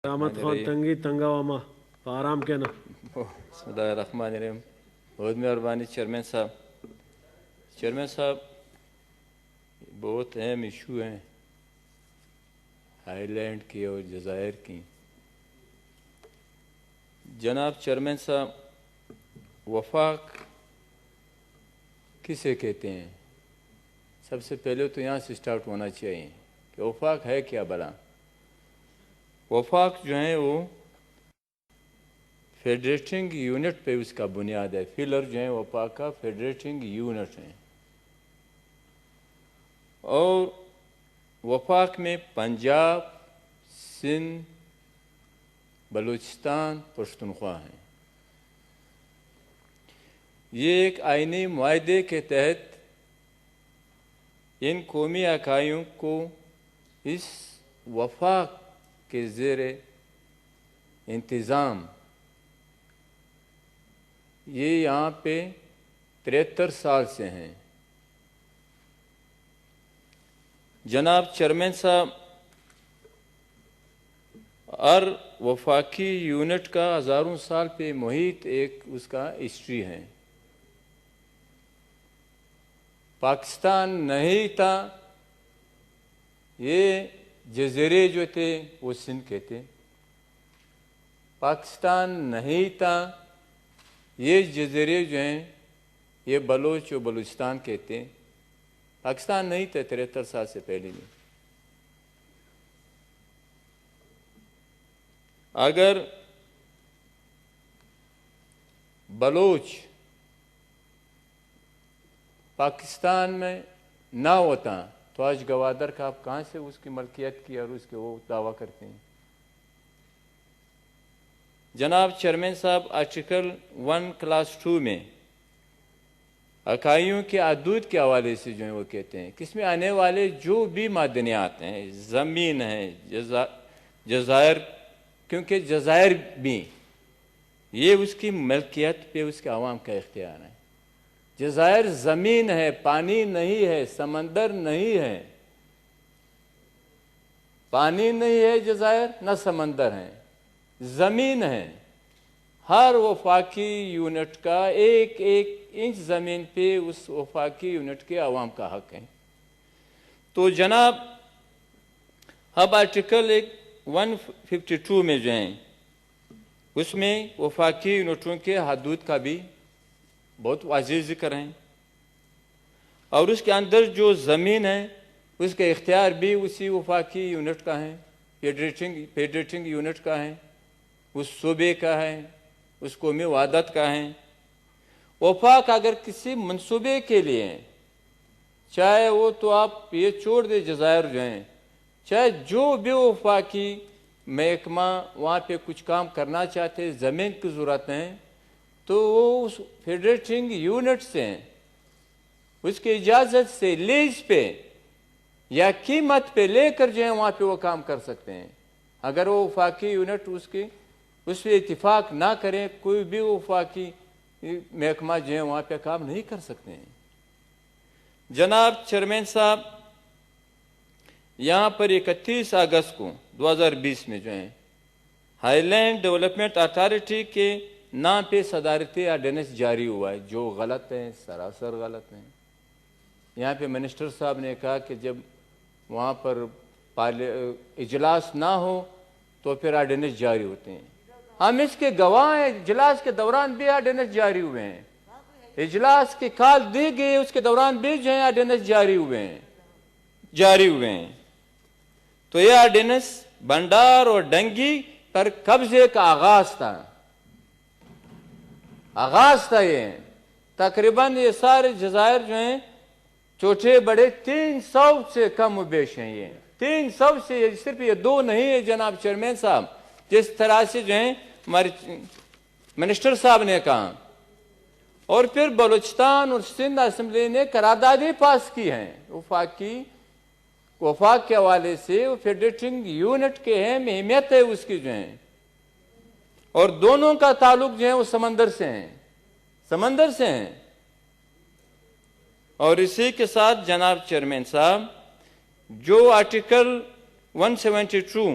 رحمت خان تنگی تنگا وما آرام کے نا بسم اللہ الرحمن الرحیم. بہت مہربانی چیئرمین صاحب بہت اہم ایشو ہیں آئی لینڈ کی اور جزائر کی. جناب چیئرمین صاحب وفاق کسے کہتے ہیں؟ سب سے پہلے تو یہاں سے سٹارٹ ہونا چاہیے کہ وفاق ہے کیا بلا. وفاق جو ہیں وہ فیڈریٹنگ یونٹ پہ اس کا بنیاد ہے. فلر جو ہیں وفاق کا فیڈریٹنگ یونٹ ہیں اور وفاق میں پنجاب، سندھ، بلوچستان، پشتونخوا ہیں. یہ ایک آئینی معاہدے کے تحت ان قومی اکائیوں کو اس وفاق کے زیر انتظام یہ یہاں پہ 73 سال سے ہیں. جناب چیئرمین صاحب ہر وفاقی یونٹ کا ہزاروں سال پہ محیط ایک اس کا ہسٹری ہے. پاکستان نہیں تھا، یہ جزیرے جو تھے وہ سندھ کے تھے. پاکستان نہیں تھا، یہ جزیرے جو ہیں یہ بلوچ و بلوچستان کے تھے. پاکستان نہیں تھا 73 سال سے پہلے میں. اگر بلوچ پاکستان میں نہ ہوتا تو آج گوادر کا آپ کہاں سے اس کی ملکیت کی اور اس کے وہ دعویٰ کرتے ہیں؟ جناب چیئرمین صاحب آرٹیکل 1 کلاس 2 میں اکائیوں کے حدود کے حوالے سے جو ہیں وہ کہتے ہیں کہ اس میں آنے والے جو بھی معدنیات ہیں، زمین ہے، جزائر، کیونکہ جزائر بھی یہ اس کی ملکیت پہ اس کے عوام کا اختیار ہے. جزائر زمین ہے، پانی نہیں ہے، سمندر نہیں ہے. پانی نہیں ہے جزائر، نہ سمندر ہے، زمین ہے. ہر وفاقی یونٹ کا ایک ایک انچ زمین پہ اس وفاقی یونٹ کے عوام کا حق ہے. تو جناب اب آرٹیکل 152 میں جو ہیں اس میں وفاقی یونٹوں کے حدود کا بھی بہت واضح ذکر ہیں اور اس کے اندر جو زمین ہے اس کے اختیار بھی اسی وفاقی یونٹ کا ہے، فیڈریٹنگ یونٹ کا ہے، اس صوبے کا ہے، اس قومی وحدت کا ہے. وفاق اگر کسی منصوبے کے لیے چاہے وہ تو آپ یہ چھوڑ دیں جزائر جو ہیں، چاہے جو بھی وفاقی محکمہ وہاں پہ کچھ کام کرنا چاہتے زمین کی ضرورت ہے تو وہ اس فیڈریٹنگ یونٹ سے اس کی اجازت سے لیز پہ یا قیمت پہ لے کر جو ہے وہاں پہ وہ کام کر سکتے ہیں. اگر وہ وفاقی یونٹ اس پہ اتفاق نہ کریں کوئی بھی وفاقی محکمہ جو ہے وہاں پہ کام نہیں کر سکتے ہیں. جناب چیئرمین صاحب یہاں پر 31 اگست کو 2020 میں جو ہے ہائی لینڈ ڈیولپمنٹ اتھارٹی کے نام پہ صدارتی آرڈیننس جاری ہوا ہے جو غلط ہے، سراسر غلط ہے. یہاں پہ منسٹر صاحب نے کہا کہ جب وہاں پر اجلاس نہ ہو تو پھر آرڈیننس جاری ہوتے ہیں. ہم اس کے گواہ ہیں، اجلاس کے دوران بھی آرڈیننس جاری ہوئے ہیں، اجلاس کی کال دی گئی اس کے دوران بھی جو ہے آرڈیننس جاری ہوئے ہیں. تو یہ آرڈیننس بنڈار اور ڈنگی پر قبضے کا آغاز تھا. یہ تقریباً یہ سارے جزائر جو ہیں چھوٹے بڑے 300 سے کم و بیش ہیں. یہ 300 سے صرف یہ 2 نہیں ہے جناب چیئرمین صاحب، جس طرح سے جو ہیں ہمارے منسٹر صاحب نے کہا. اور پھر بلوچستان اور سندھ اسمبلی نے قراردادیں پاس کی ہیں وفاق کے حوالے سے. وہ فیڈریٹنگ یونٹ کے اہمیت ہے اس کی جو ہے، اور دونوں کا تعلق جو ہے وہ سمندر سے ہیں. اور اسی کے ساتھ جناب چیئرمین صاحب جو آرٹیکل 172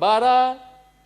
12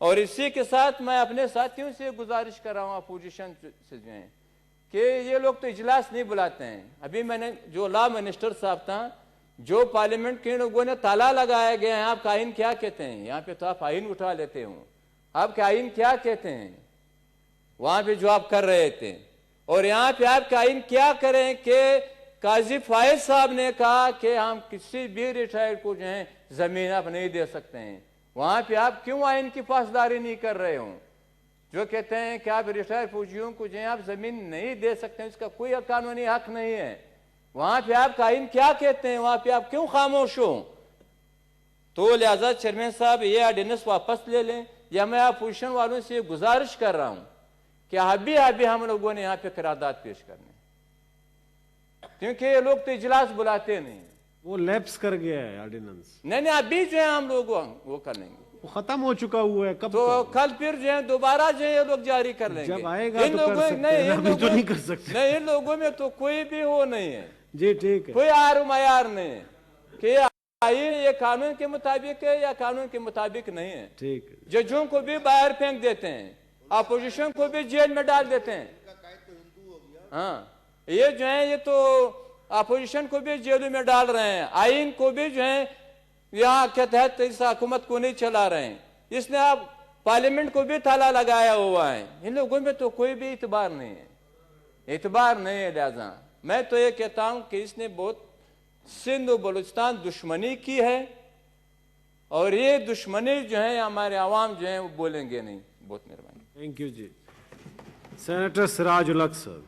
اور اسی کے ساتھ میں اپنے ساتھیوں سے گزارش کر رہا ہوں اپوزیشن سے جو ہیں کہ یہ لوگ تو اجلاس نہیں بلاتے ہیں. ابھی میں نے جو لا منسٹر صاحب تھا, جو پارلیمنٹ کے لوگوں نے تالا لگایا گیا ہے, آپ کا آئین کیا کہتے ہیں؟ یہاں پہ تو آپ آئین اٹھا لیتے ہوں, آپ کا آئین کیا کہتے ہیں وہاں پہ جو آپ کر رہے تھے؟ اور یہاں پہ آپ کا آئین کیا کریں کہ قاضی فائز صاحب نے کہا کہ ہم کسی بھی ریٹائرڈ کو جو ہے زمین آپ نہیں دے سکتے ہیں, وہاں پہ آپ کیوں آئین کی پاسداری نہیں کر رہے ہوں؟ جو کہتے ہیں کہ آپ ریٹائر فوجیوں کو جو ہے آپ زمین نہیں دے سکتے ہیں, اس کا کوئی قانونی حق نہیں ہے. وہاں پہ آپ کا آئین کیا کہتے ہیں؟ وہاں پہ آپ کیوں خاموش ہوں؟ تو لہذا چیئرمین صاحب یہ آرڈیننس واپس لے لیں, یا میں اپوزیشن والوں سے گزارش کر رہا ہوں کہ ابھی ہم لوگوں نے یہاں پہ قرارداد پیش کرنے, کیونکہ یہ لوگ تو اجلاس بلاتے نہیں. وہ لیپس کر گیا ہے آرڈیننس. نہیں ابھی جو ہے ہم لوگ وہ کر لیں گے, وہ ختم ہو چکا ہوا ہے. کب تو کل پھر جو ہے دوبارہ جو ہے یہ لوگ جاری کر لیں گے. جب آئے گا تو کر سکتے ہیں, ابھی تو نہیں کر سکتے. نہیں, ان لوگوں میں تو کوئی بھی وہ نہیں ہے. جی ٹھیک ہے. کوئی آر و معیار نہیں ہے کہ آئین یہ قانون کے مطابق ہے یا قانون کے مطابق نہیں ہے. ٹھیک ہے. ججوں کو بھی باہر پھینک دیتے ہیں, اپوزیشن کو بھی جیل میں ڈال دیتے ہیں. ہاں, یہ جو ہے یہ تو اپوزیشن کو بھی جیلوں میں ڈال رہے ہیں, آئین کو بھی جو ہے یہاں کے تحت اس حکومت کو نہیں چلا رہے ہیں. اس نے آپ پارلیمنٹ کو بھی تالا لگایا ہوا ہے. ان لوگوں میں تو کوئی بھی اعتبار نہیں ہے, اعتبار نہیں ہے. لہذا میں تو یہ کہتا ہوں کہ اس نے بہت سندھ و بلوچستان دشمنی کی ہے, اور یہ دشمنی جو ہے ہمارے عوام جو ہیں وہ بولیں گے نہیں. بہت مہربانی. Thank you ji. Senator Siraj ul-Haq صاحب.